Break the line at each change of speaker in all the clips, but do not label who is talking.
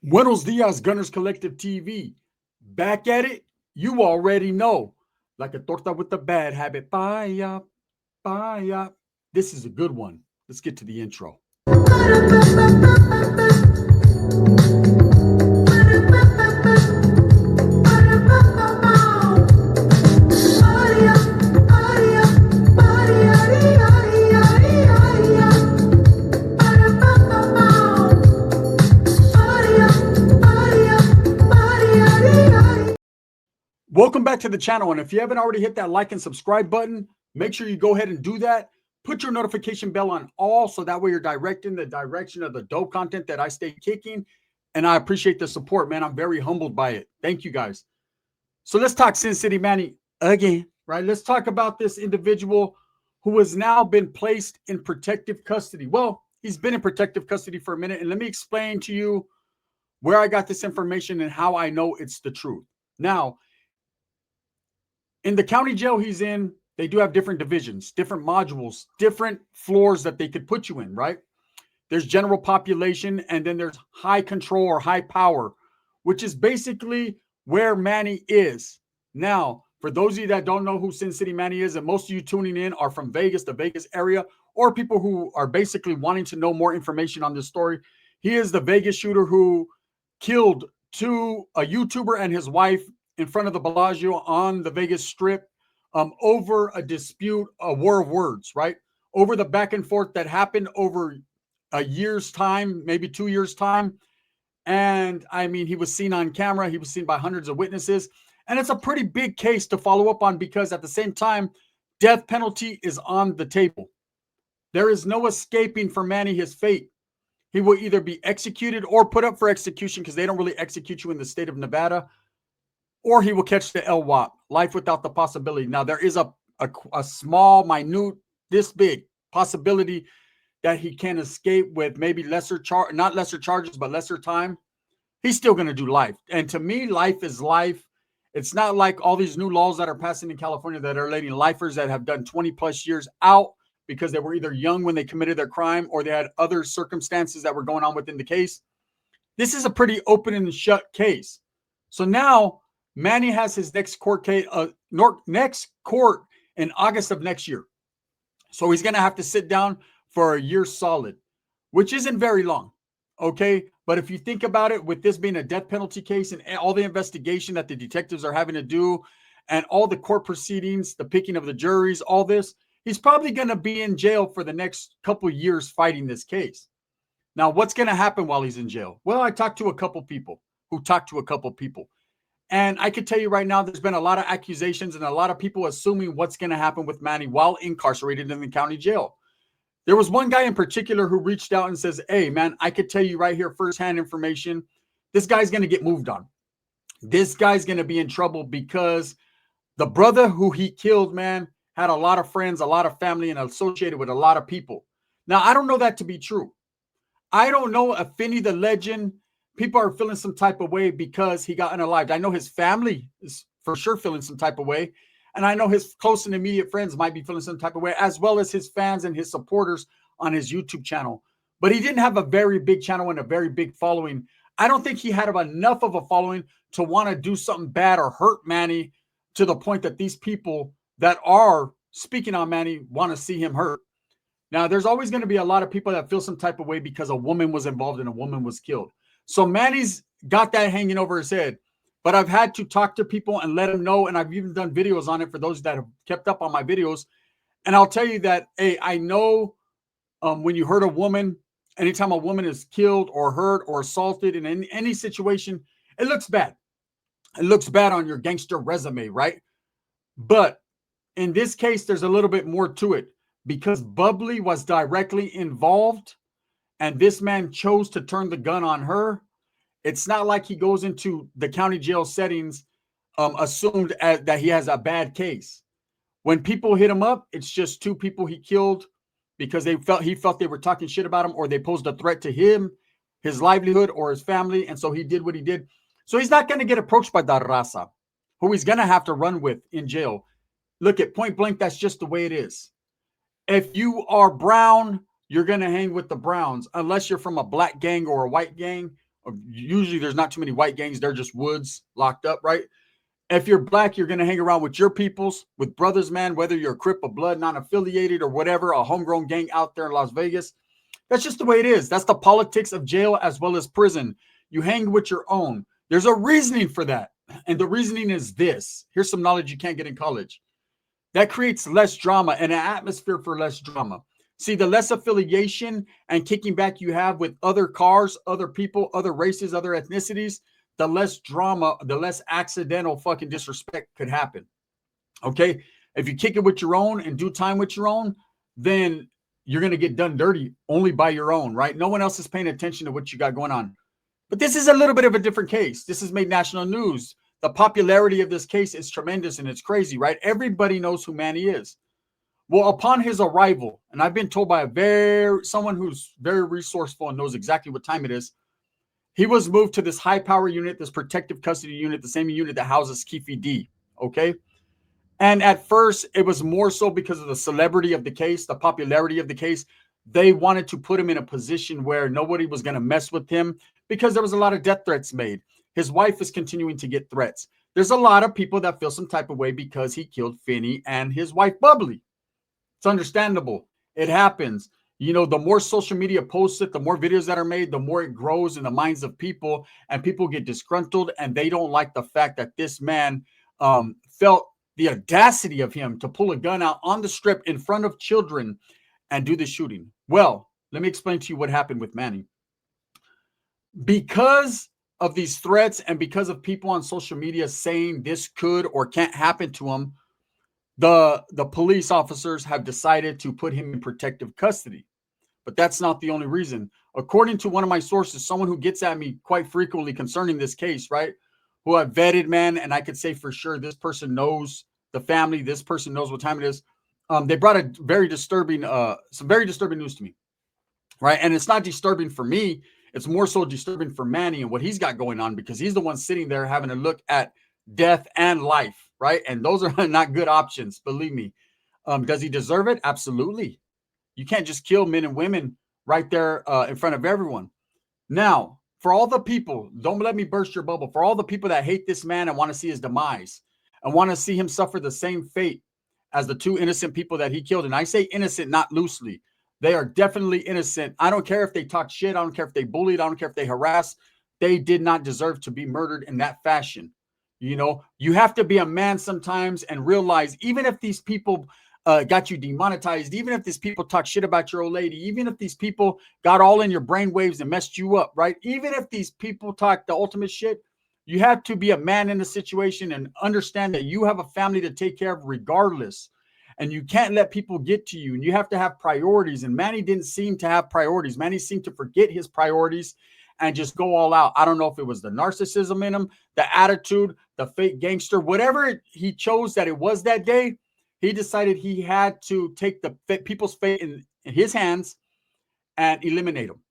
Buenos dias, Gunners Collective TV. Back at it, you already know. Like a torta with a bad habit. Bye, bye. This is a good one. Let's get to the intro. Welcome back to the channel. And if you haven't already hit that like and subscribe button, make sure you go ahead and do that. Put your notification bell on all so that way you're directing the direction of the dope content that I stay kicking. And I appreciate the support, man. I'm very humbled by it. Thank you guys. So let's talk Sincity Manny again, right? Let's talk about this individual who has now been placed in protective custody. Well, he's been in protective custody for a minute. And let me explain to you where I got this information and how I know it's the truth. Now, in the county jail he's in, they do have different divisions, different modules, different floors that they could put you in, right? There's general population, and then there's high control or high power, which is basically where Manny is. Now, for those of you that don't know who Sincity Manny is, and most of you tuning in are from Vegas, the Vegas area, or people who are basically wanting to know more information on this story, he is the Vegas shooter who killed a YouTuber and his wife in front of the Bellagio on the Vegas Strip over a dispute, a war of words, right? Over the back and forth that happened over a year's time, maybe 2 years' time. And I mean, he was seen on camera. He was seen by hundreds of witnesses. And it's a pretty big case to follow up on because at the same time, death penalty is on the table. There is no escaping for Manny his fate. He will either be executed or put up for execution because they don't really execute you in the state of Nevada, or he will catch the LWOP, life without the possibility. Now, there is a small, minute, this big possibility that he can escape with maybe not lesser charges, but lesser time. He's still going to do life. And to me, life is life. It's not like all these new laws that are passing in California that are letting lifers that have done 20 plus years out because they were either young when they committed their crime or they had other circumstances that were going on within the case. This is a pretty open and shut case. So now Manny has his next court case, next court in August of next year. So he's going to have to sit down for a year solid, which isn't very long. Okay. But if you think about it, with this being a death penalty case and all the investigation that the detectives are having to do and all the court proceedings, the picking of the juries, all this, he's probably going to be in jail for the next couple of years fighting this case. Now, what's going to happen while he's in jail? Well, I talked to a couple people who talked to a couple people. And I could tell you right now, there's been a lot of accusations and a lot of people assuming what's going to happen with Manny while incarcerated in the county jail. There was one guy in particular who reached out and says, hey, man, I could tell you right here firsthand information. This guy's going to get moved on. This guy's going to be in trouble because the brother who he killed, man, had a lot of friends, a lot of family, and associated with a lot of people. Now, I don't know that to be true. I don't know if Finney the legend, people are feeling some type of way because he got unalived. I know his family is for sure feeling some type of way. And I know his close and immediate friends might be feeling some type of way, as well as his fans and his supporters on his YouTube channel. But he didn't have a very big channel and a very big following. I don't think he had enough of a following to want to do something bad or hurt Manny to the point that these people that are speaking on Manny want to see him hurt. Now, there's always going to be a lot of people that feel some type of way because a woman was involved and a woman was killed. So Manny's got that hanging over his head. But I've had to talk to people and let them know, and I've even done videos on it for those that have kept up on my videos. And I'll tell you that, hey, I know when you hurt a woman, anytime a woman is killed or hurt or assaulted in any situation, it looks bad. It looks bad on your gangster resume, right? But in this case, there's a little bit more to it because Bubbly was directly involved and this man chose to turn the gun on her. It's not like he goes into the county jail settings assumed that he has a bad case. When people hit him up, it's just two people he killed because he felt they were talking shit about him or they posed a threat to him, his livelihood, or his family. And so he did what he did. So he's not going to get approached by that raza, who he's going to have to run with in jail. Look, at point blank, that's just the way it is. If you are brown, you're going to hang with the browns unless you're from a black gang or a white gang. Usually there's not too many white gangs. They're just woods locked up, right? If you're black, you're going to hang around with your peoples, with brothers, man, whether you're a Crip of blood, non-affiliated or whatever, a homegrown gang out there in Las Vegas. That's just the way it is. That's the politics of jail as well as prison. You hang with your own. There's a reasoning for that. And the reasoning is this. Here's some knowledge you can't get in college. That creates less drama and an atmosphere for less drama. See, the less affiliation and kicking back you have with other cars, other people, other races, other ethnicities, the less drama, the less accidental fucking disrespect could happen. Okay? If you kick it with your own and do time with your own, then you're going to get done dirty only by your own, right? No one else is paying attention to what you got going on. But this is a little bit of a different case. This has made national news. The popularity of this case is tremendous and it's crazy, right? Everybody knows who Manny is. Well, upon his arrival, and I've been told by someone who's very resourceful and knows exactly what time it is, he was moved to this high power unit, this protective custody unit, the same unit that houses Keefe D. Okay. And at first, it was more so because of the celebrity of the case, the popularity of the case. They wanted to put him in a position where nobody was going to mess with him because there was a lot of death threats made. His wife is continuing to get threats. There's a lot of people that feel some type of way because he killed Finney and his wife, Bubbly. It's understandable. It happens. You know, the more social media posts it, the more videos that are made, the more it grows in the minds of people, and people get disgruntled and they don't like the fact that this man felt the audacity of him to pull a gun out on the strip in front of children and do the shooting. Well, let me explain to you what happened with Manny. Because of these threats and because of people on social media saying this could or can't happen to him, the police officers have decided to put him in protective custody. But that's not the only reason. According to one of my sources, someone who gets at me quite frequently concerning this case, right? Who I've vetted, man, and I could say for sure this person knows the family, this person knows what time it is. They brought a very disturbing, some very disturbing news to me, right? And it's not disturbing for me. It's more so disturbing for Manny and what he's got going on because he's the one sitting there having to look at death and life, right? And those are not good options, believe me. Does he deserve it? Absolutely. You can't just kill men and women right there in front of everyone. Now, for all the people, don't let me burst your bubble. For all the people that hate this man and want to see his demise and want to see him suffer the same fate as the two innocent people that he killed. And I say innocent, not loosely. They are definitely innocent. I don't care if they talk shit. I don't care if they bullied. I don't care if they harass. They did not deserve to be murdered in that fashion. You know, you have to be a man sometimes and realize even if these people got you demonetized, even if these people talk shit about your old lady, even if these people got all in your brainwaves and messed you up, right? Even if these people talk the ultimate shit, you have to be a man in the situation and understand that you have a family to take care of regardless. And you can't let people get to you and you have to have priorities. And Manny didn't seem to have priorities. Manny seemed to forget his priorities and just go all out. I don't know if it was the narcissism in him, the attitude, the fake gangster, whatever he chose that it was that day. He decided he had to take the people's fate in his hands and eliminate them.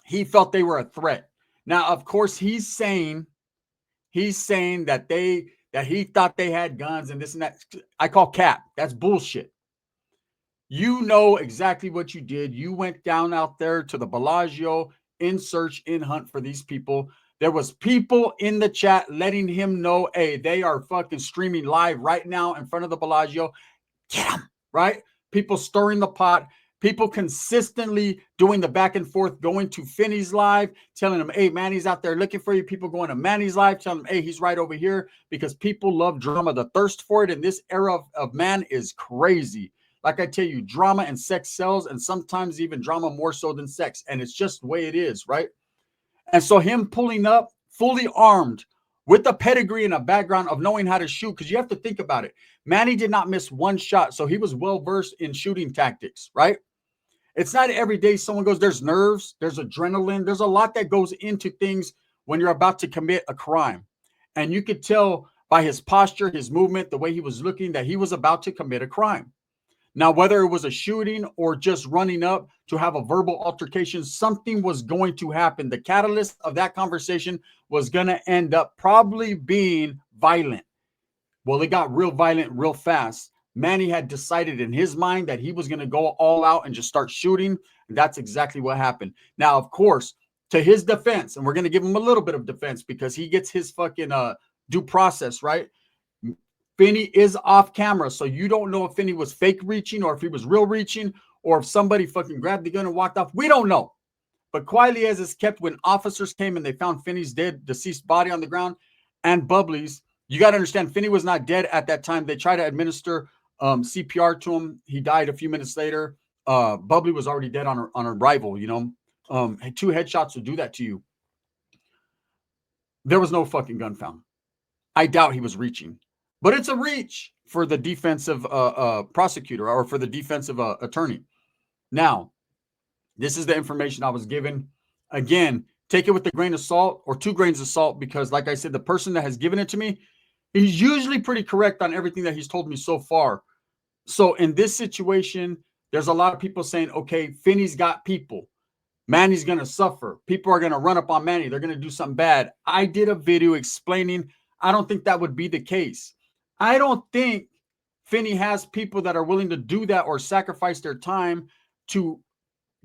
He felt they were a threat. Now, of course, he's saying that he thought they had guns and this and that. I call cap. That's bullshit. You know exactly what you did. You went down out there to the Bellagio in search, in hunt for these people. There was people in the chat letting him know, hey, they are fucking streaming live right now in front of the Bellagio. Get them, right? People stirring the pot. People consistently doing the back and forth, going to Finney's live, telling him, hey, Manny's out there looking for you. People going to Manny's live, telling him, hey, he's right over here because people love drama. The thirst for it in this era of man is crazy. Like I tell you, drama and sex sells, and sometimes even drama more so than sex. And it's just the way it is, right? And so him pulling up fully armed with a pedigree and a background of knowing how to shoot, because you have to think about it. Manny did not miss one shot, so he was well-versed in shooting tactics, right? It's not every day someone goes, there's nerves, there's adrenaline, there's a lot that goes into things when you're about to commit a crime. And you could tell by his posture, his movement, the way he was looking, that he was about to commit a crime. Now, whether it was a shooting or just running up to have a verbal altercation, something was going to happen. The catalyst of that conversation was going to end up probably being violent. Well, it got real violent real fast. Manny had decided in his mind that he was going to go all out and just start shooting. And that's exactly what happened. Now, of course, to his defense, and we're going to give him a little bit of defense because he gets his fucking due process, right? Finney is off camera, so you don't know if Finney was fake reaching or if he was real reaching or if somebody fucking grabbed the gun and walked off. We don't know. But quietly as it's kept, when officers came and they found Finney's dead, deceased body on the ground and Bubbly's, you got to understand, Finney was not dead at that time. They tried to administer CPR to him. He died a few minutes later. Bubbly was already dead on arrival, you know. 2 headshots would do that to you. There was no fucking gun found. I doubt he was reaching. But it's a reach for the defensive prosecutor or for the defensive attorney. Now, this is the information I was given. Again, take it with a grain of salt or 2 grains of salt because, like I said, the person that has given it to me, he's usually pretty correct on everything that he's told me so far. So in this situation, there's a lot of people saying, okay, Finney's got people. Manny's going to suffer. People are going to run up on Manny. They're going to do something bad. I did a video explaining I don't think that would be the case. I don't think Finney has people that are willing to do that or sacrifice their time to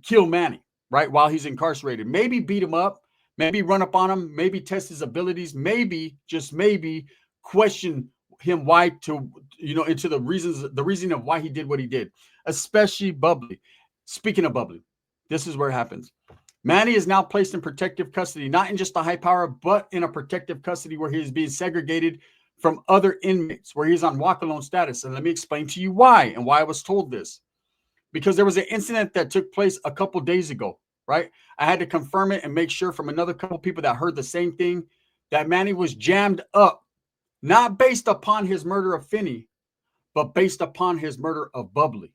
kill Manny, right, while he's incarcerated. Maybe beat him up, maybe run up on him, maybe test his abilities, maybe, just maybe, question him why to, you know, into the reason of why he did what he did, especially Bubbly. Speaking of Bubbly, this is where it happens. Manny is now placed in protective custody, not in just a high power, but in a protective custody where he is being segregated from other inmates, where he's on walk alone status. And let me explain to you why and why I was told this. Because there was an incident that took place a couple days ago, right? I had to confirm it and make sure from another couple people that heard the same thing, that Manny was jammed up, not based upon his murder of Finney, but based upon his murder of Bubbly.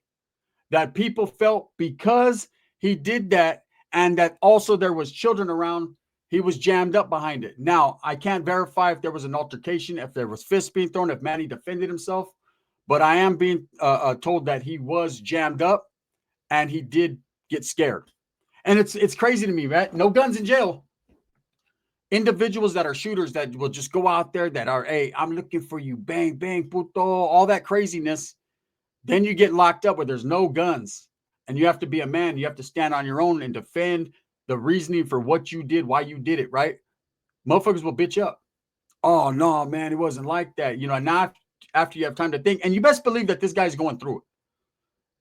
That people felt because he did that and that also there was children around, he was jammed up behind it. Now, I can't verify if there was an altercation, if there was fists being thrown, if Manny defended himself, but I am being told that he was jammed up and he did get scared. And it's crazy to me, right? No guns in jail. Individuals that are shooters that will just go out there that are, hey, I'm looking for you, bang, bang, puto, all that craziness. Then you get locked up where there's no guns and you have to be a man. You have to stand on your own and defend the reasoning for what you did, why you did it, right? Motherfuckers will bitch up. Oh, no, man, it wasn't like that. You know, not after you have time to think. And you best believe that this guy's going through it.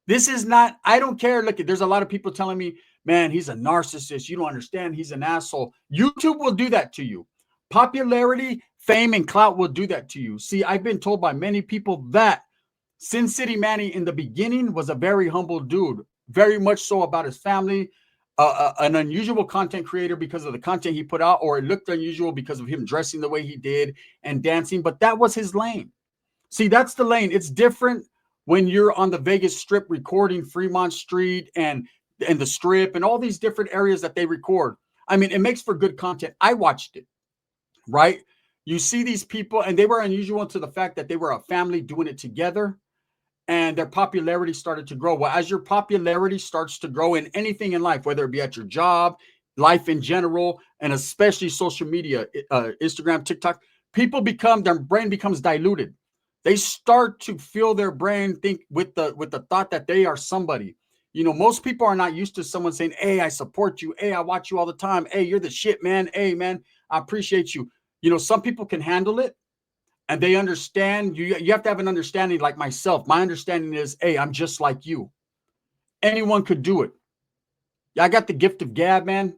This is not, I don't care. Look, there's a lot of people telling me, man, he's a narcissist. You don't understand. He's an asshole. YouTube will do that to you. Popularity, fame, and clout will do that to you. See, I've been told by many people that Sincity Manny in the beginning was a very humble dude, very much so about his family, an unusual content creator because of the content he put out, or it looked unusual because of him dressing the way he did and dancing, but that was his lane. See, that's the lane. It's different when you're on the Vegas Strip recording Fremont Street and the Strip and all these different areas that they record. I mean, it makes for good content. I watched it, right? You see these people, and they were unusual to the fact that they were a family doing it together, and their popularity started to grow. Well, as your popularity starts to grow in anything in life, whether it be at your job, life in general, and especially social media, Instagram, TikTok, people their brain becomes diluted. They start to feel their brain think with the thought that they are somebody. You know, most people are not used to someone saying, hey, I support you. Hey, I watch you all the time. Hey, you're the shit, man. Hey, man, I appreciate you. You know, some people can handle it and they understand. You have to have an understanding like myself. My understanding is, hey, I'm just like you. Anyone could do it. Yeah, I got the gift of gab, man.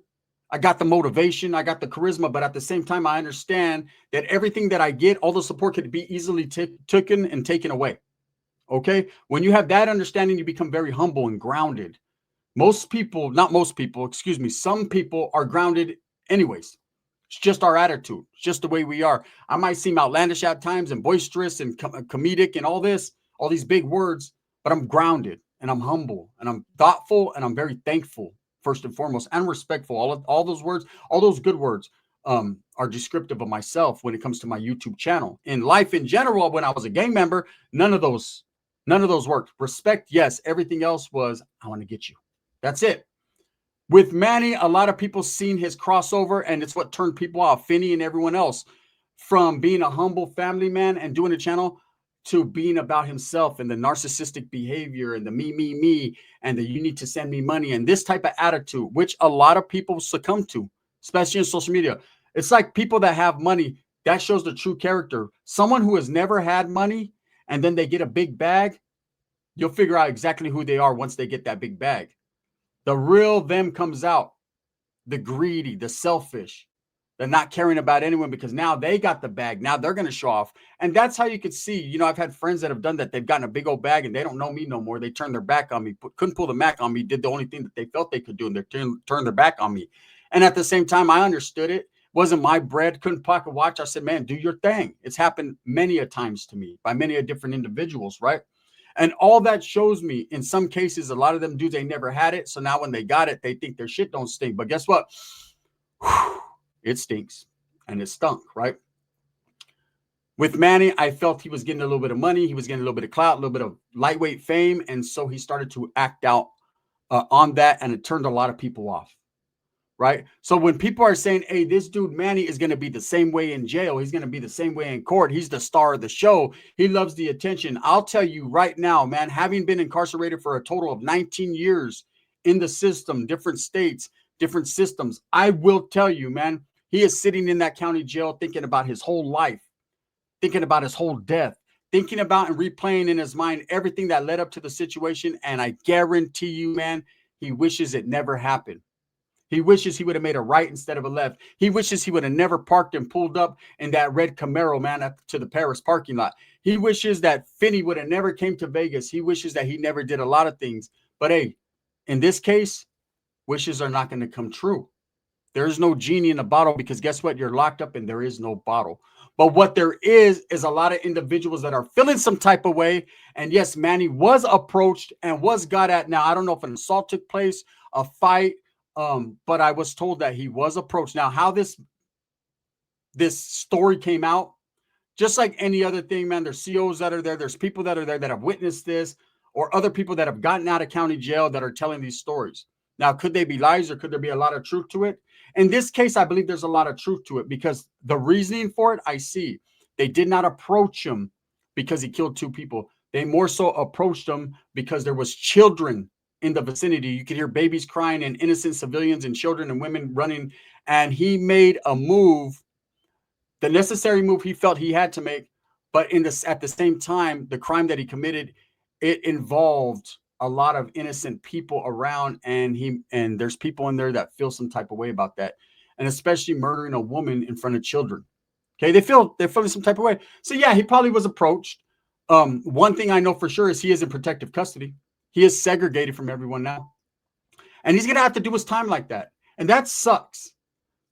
I got the motivation, I got the charisma, but at the same time, I understand that everything that I get, all the support could be easily taken and taken away. Okay. When you have that understanding, you become very humble and grounded. Most people, not most people, excuse me, some people are grounded anyways. It's just our attitude. It's just the way we are. I might seem outlandish at times and boisterous and comedic and all these big words, but I'm grounded and I'm humble and I'm thoughtful and I'm very thankful. First and foremost, and respectful. All those words, all those good words are descriptive of myself when it comes to my YouTube channel. In life in general, when I was a gang member, none of those worked. Respect, yes. Everything else was, I want to get you. That's it. With Manny, a lot of people seen his crossover, and it's what turned people off, Finney and everyone else, from being a humble family man and doing a channel to being about himself and the narcissistic behavior and the me, and the you need to send me money and this type of attitude, which a lot of people succumb to. especially in social media. It's like people that have money, that shows the true character. Someone who has never had money and then they get a big bag, you'll figure out exactly who they are once they get that big bag. The real them comes out, the greedy, the selfish, the not caring about anyone because now they got the bag. Now they're going to show off. And that's how you could see, you know, I've had friends that have done that. They've gotten a big old bag and they don't know me no more. They turned their back on me, couldn't pull the Mac on me, did the only thing that they felt they could do. And they turned their back on me. And at the same time, I understood it. Wasn't my bread, couldn't pocket watch. I said, man, do your thing. It's happened many a times to me by many a different individuals, right? And all that shows me, in some cases, a lot of them dudes, they never had it. So now when they got it, they think their shit don't stink. But guess what? It stinks. And it stunk, right? With Manny, I felt he was getting a little bit of money. He was getting a little bit of clout, a little bit of lightweight fame. And so he started to act out on that. And it turned a lot of people off. Right. So when people are saying, hey, this dude Manny is going to be the same way in jail, he's going to be the same way in court, he's the star of the show, he loves the attention. I'll tell you right now, man, having been incarcerated for a total of 19 years in the system, different states, different systems, I will tell you, man, he is sitting in that county jail thinking about his whole life, thinking about his whole death, thinking about and replaying in his mind everything that led up to the situation. And I guarantee you, man, he wishes it never happened. He wishes he would have made a right instead of a left. He wishes he would have never parked and pulled up in that red Camaro, man, to the Paris parking lot. He wishes that Finney would have never came to Vegas. He wishes that he never did a lot of things. But hey, in this case, wishes are not going to come true. There is no genie in a bottle because guess what? You're locked up and there is no bottle. But what there is a lot of individuals that are feeling some type of way. And yes, Manny was approached and was got at. Now, I don't know if an assault took place, a fight, but I was told that he was approached. Now, how this story came out, just like any other thing, man, there's COs that are there. There's people that are there that have witnessed this, or other people that have gotten out of county jail that are telling these stories. Now, could they be lies or could there be a lot of truth to it? In this case, I believe there's a lot of truth to it because the reasoning for it, I see. They did not approach him because he killed two people. They more so approached him because there was children in the vicinity. You could hear babies crying and innocent civilians and children and women running. And he made a move, the necessary move he felt he had to make. But at the same time, the crime that he committed, it involved a lot of innocent people around. And there's people in there that feel some type of way about that. And especially murdering a woman in front of children. Okay, they're feeling some type of way. So yeah, he probably was approached. One thing I know for sure is he is in protective custody. He is segregated from everyone now. And he's going to have to do his time like that. And that sucks.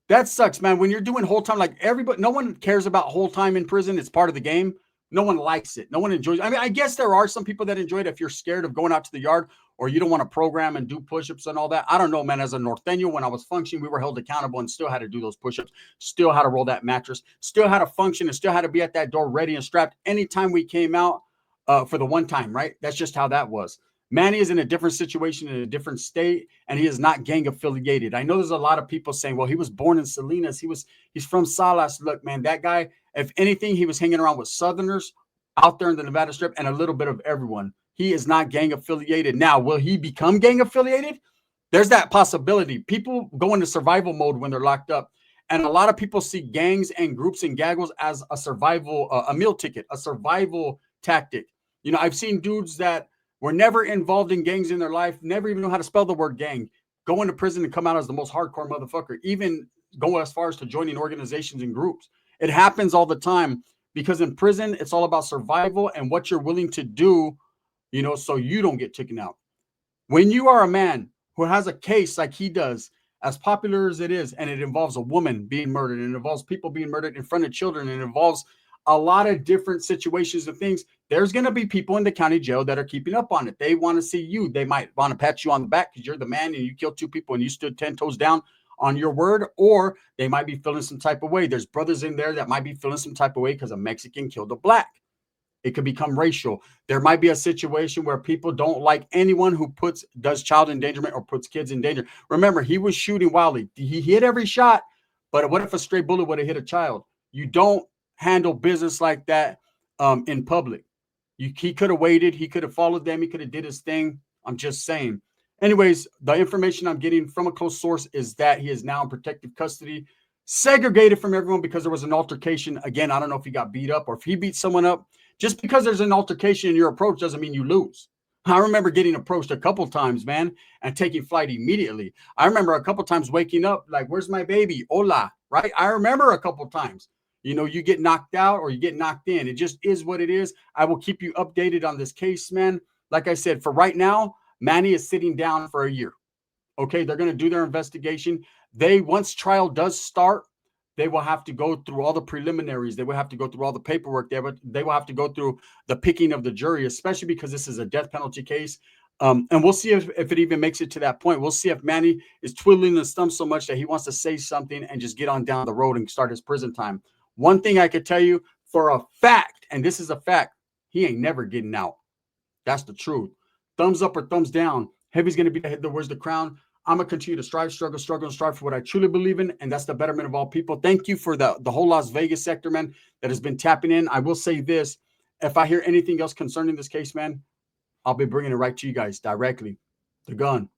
That sucks, man. When you're doing whole time, like everybody, no one cares about whole time in prison. It's part of the game. No one likes it. No one enjoys it. I mean, I guess there are some people that enjoy it if you're scared of going out to the yard or you don't want to program and do push-ups and all that. I don't know, man. As a Norteño, when I was functioning, we were held accountable and still had to do those push-ups, still had to roll that mattress, still had to function and still had to be at that door ready and strapped anytime we came out for the one time, right? That's just how that was. Manny is in a different situation in a different state, and he is not gang affiliated. I know there's a lot of people saying, well, he was born in Salinas. He's from Salas. Look, man, that guy, if anything, he was hanging around with Southerners out there in the Nevada Strip and a little bit of everyone. He is not gang affiliated. Now, will he become gang affiliated? There's that possibility. People go into survival mode when they're locked up. And a lot of people see gangs and groups and gaggles as a survival, a meal ticket, a survival tactic. You know, I've seen dudes that were never involved in gangs in their life, never even know how to spell the word gang, go into prison and come out as the most hardcore motherfucker, even go as far as to joining organizations and groups. It happens all the time because in prison, it's all about survival and what you're willing to do, you know, so you don't get taken out. When you are a man who has a case like he does, as popular as it is, and it involves a woman being murdered, and it involves people being murdered in front of children, and it involves a lot of different situations and things, there's going to be people in the county jail that are keeping up on it. They want to see you. They might want to pat you on the back because you're the man and you killed two people and you stood 10 toes down on your word, or they might be feeling some type of way. There's brothers in there that might be feeling some type of way because a Mexican killed a black. It could become racial. There might be a situation where people don't like anyone who does child endangerment or puts kids in danger. Remember, he was shooting wildly. He hit every shot, but what if a stray bullet would have hit a child? You don't handle business like that in public. He could have waited. He could have followed them. He could have did his thing. I'm just saying. Anyways, the information I'm getting from a close source is that he is now in protective custody, segregated from everyone because there was an altercation. Again, I don't know if he got beat up or if he beat someone up. Just because there's an altercation in your approach doesn't mean you lose. I remember getting approached a couple times, man, and taking flight immediately. I remember a couple times waking up like, where's my baby? Hola, right? I remember a couple times. You know, you get knocked out or you get knocked in. It just is what it is. I will keep you updated on this case, man. Like I said, for right now, Manny is sitting down for a year. Okay, they're going to do their investigation. Once trial does start, they will have to go through all the preliminaries. They will have to go through all the paperwork. They will have to go through the picking of the jury, especially because this is a death penalty case. And we'll see if it even makes it to that point. We'll see if Manny is twiddling his thumb so much that he wants to say something and just get on down the road and start his prison time. One thing I could tell you for a fact, and this is a fact, he ain't never getting out. That's the truth. Thumbs up or thumbs down. Heavy's going to be the head that wears the crown. I'm going to continue to strive, struggle, and strive for what I truly believe in, and that's the betterment of all people. Thank you for the whole Las Vegas sector, man, that has been tapping in. I will say this. If I hear anything else concerning this case, man, I'll be bringing it right to you guys directly. The gun.